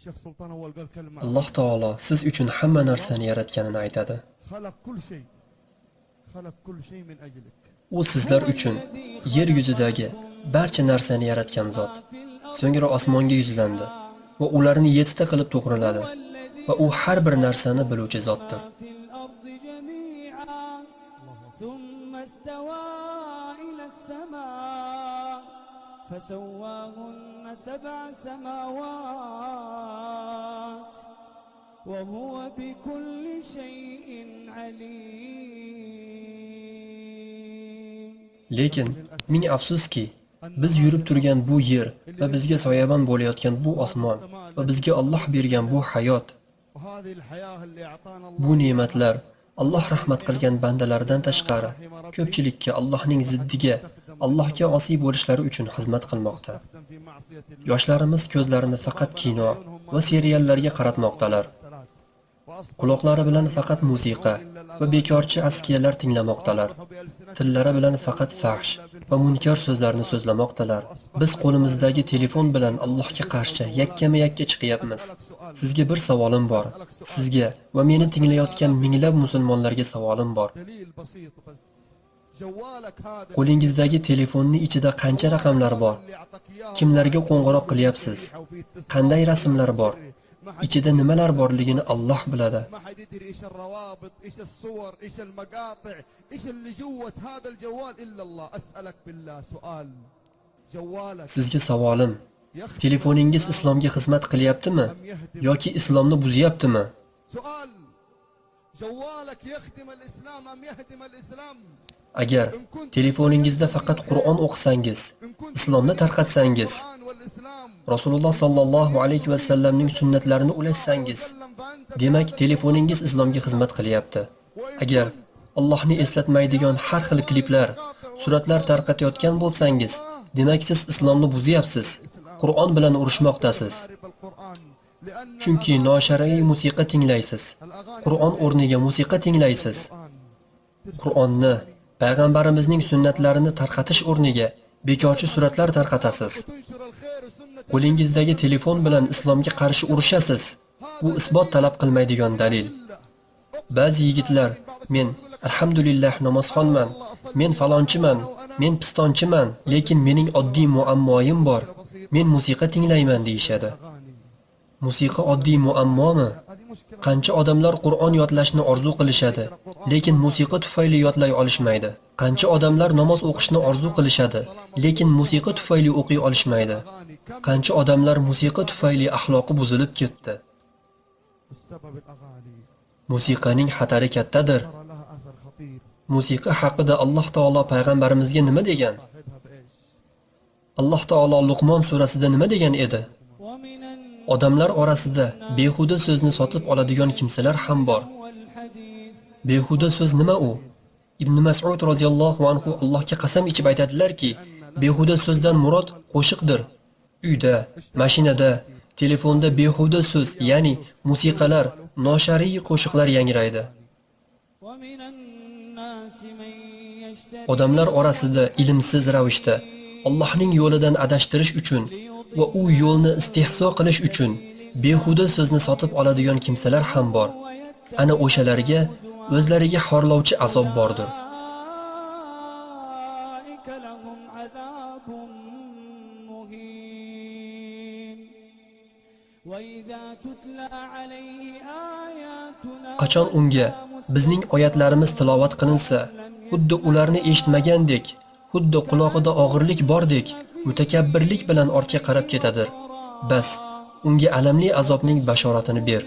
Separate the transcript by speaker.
Speaker 1: الشيخ سلطان أول قال كلمة
Speaker 2: Alloh taolo siz uchun hamma narsani yaratganini aytadi.
Speaker 1: خلق كل شيء خلق كل شيء من أجلك.
Speaker 2: U sizlar uchun yer yuzidagi barcha narsani yaratgan zot. So'ngra osmonga yuzlandi va ularni 7 ta qilib to'g'riladi va u har bir narsani biluvchi zotdir.
Speaker 3: في الأرض جميعا ثم استوى إلى السماء فسواهن 7 سماوات وهو بكل شيء عليم.
Speaker 2: Lekin ming afsuski, biz yurib turgan bu yer va bizga soyabon bo'layotgan bu osmon va bizga Alloh bergan bu hayot,
Speaker 1: وهذه الحياة اللي أعطانا
Speaker 2: bu
Speaker 1: الله
Speaker 2: ne'matlar Alloh rahmat qilgan bandalardan tashqari ko'pchilikka Allohning ziddiga, Allohga osiy bo'lishlari uchun xizmat qilmoqda.
Speaker 1: تستخدم في معصية الله.
Speaker 2: Yoshlarimiz ko'zlarini faqat kino va seriallarga qaratmoqdalar. Quloqlari bilan faqat musiqa va bekorchi askiyalar tinglamoqdalar. Tillari bilan faqat fahsh va munkar so'zlarni so'zlamoqdalar. Biz qo'limizdagi telefon bilan Allohga qarshi yakkama-yakka chiqyapmiz. Sizga bir savolim bor. Sizga va meni tinglayotgan minglab musulmonlarga savolim bor.
Speaker 1: دليل بسيط بس. جوالك هذا
Speaker 2: Qo'lingizdagi telefonning ichida qancha raqamlar bor?
Speaker 1: اللي أعطاك إياه
Speaker 2: Kimlarga qo'ng'iroq qilyapsiz? Qanday rasmlar bor? Ichida nimalar borligini Alloh biladi.
Speaker 1: ما حد يدري ايش الروابط، ايش الصور، ايش المقاطع، ايش اللي جوة هذا الجوال الا الله. اسالك بالله سؤال. جوالك
Speaker 2: Sizga savolim, telefoningiz islomga xizmat qilyaptimi yoki islomni buzyaptimi?
Speaker 1: سؤال. جوالك يخدم الاسلام ام يهدم الاسلام؟
Speaker 2: Agar telefoningizda faqat Qur'on o'qisangiz, islomni tarqatsangiz,
Speaker 1: القرآن والاسلام
Speaker 2: Rasululloh sallallohu alayhi va sallamning sunnatlarini ulashsangiz, demak telefoningiz islomga xizmat qilyapti. Agar Allohni eslatmaydigan har xil kliplar, suratlar tarqatayotgan bo'lsangiz, demak siz islomni buzyapsiz. Qur'on bilan urushmoqdasiz.
Speaker 1: بالقرآن لان
Speaker 2: Chunki noshar'iy musiqa tinglaysiz. Qur'on o'rniga musiqa tinglaysiz. Qur'onni, payg'ambarimizning sunnatlarini tarqatish o'rniga bekorchi suratlar tarqatasiz.
Speaker 1: تنشر الخير وسنة
Speaker 2: Qo'lingizdagi telefon bilan islomga qarshi urushasiz. Bu isbot talab qilmaydigan dalil. Ba'zi yigitlar, men alhamdulillah namozxonman, men falonchiman, men pistonchiman, lekin mening oddiy muammoyim bor. Men musiqa tinglayman deyshadi.
Speaker 1: أغاني.
Speaker 2: Musiqa oddiy muammomi?
Speaker 1: هذه مشكلة.
Speaker 2: Qancha odamlar Qur'on yodlashni orzu qilishadi, lekin musiqa tufayli yodlay olishmaydi. Qancha odamlar namoz o'qishni orzu qilishadi, lekin musiqa tufayli o'qiy olishmaydi.
Speaker 1: أغاني. كم
Speaker 2: Qancha odamlar musiqa tufayli axloqi buzilib ketdi.
Speaker 1: السبب الأغاني
Speaker 2: Musiqaning xatari kattadir.
Speaker 1: ترى لها أثر خطير.
Speaker 2: Musiqa haqida Alloh taolo payg'ambarimizga nima degan?
Speaker 1: صاحبها بإيش؟
Speaker 2: Alloh taolo Luqmon surasida nima degan edi?
Speaker 3: ومن
Speaker 2: Odamlar orasida behuda so'zni sotib oladigan kimsalar ham bor.
Speaker 3: والحديث
Speaker 2: Behuda so'z nima u? Ibn Mas'ud roziyallohu anhu Allohga qasam ichib aytadilarki, behuda so'zdan murod qo'shiqdir. Uyda, mashinada, telefonda behuda so'z, ya'ni musiqalar, noshar'iy qo'shiqlar yangraydi.
Speaker 3: ومن الناس من يشتري
Speaker 2: Odamlar orasida ilmsiz ravishda Allohning yo'lidan adashtirish uchun va u yo'lni istehzo qilish uchun behuda so'zni sotib oladigan kimsalar ham bor. Ana o'shalarga o'zlariga xorlovchi azob bordir.
Speaker 3: أولئك لهم عذاب مهين وإذا تتلى عليه آياتنا
Speaker 2: Qachon unga bizning oyatlarimiz tilovat qilinsa, xuddi ularni eshitmagandek, xuddi quloqida og'irlik bordek, mutakabbirlik bilan ortga qarab ketadir. Bas, unga alamli azobning bashoratini ber.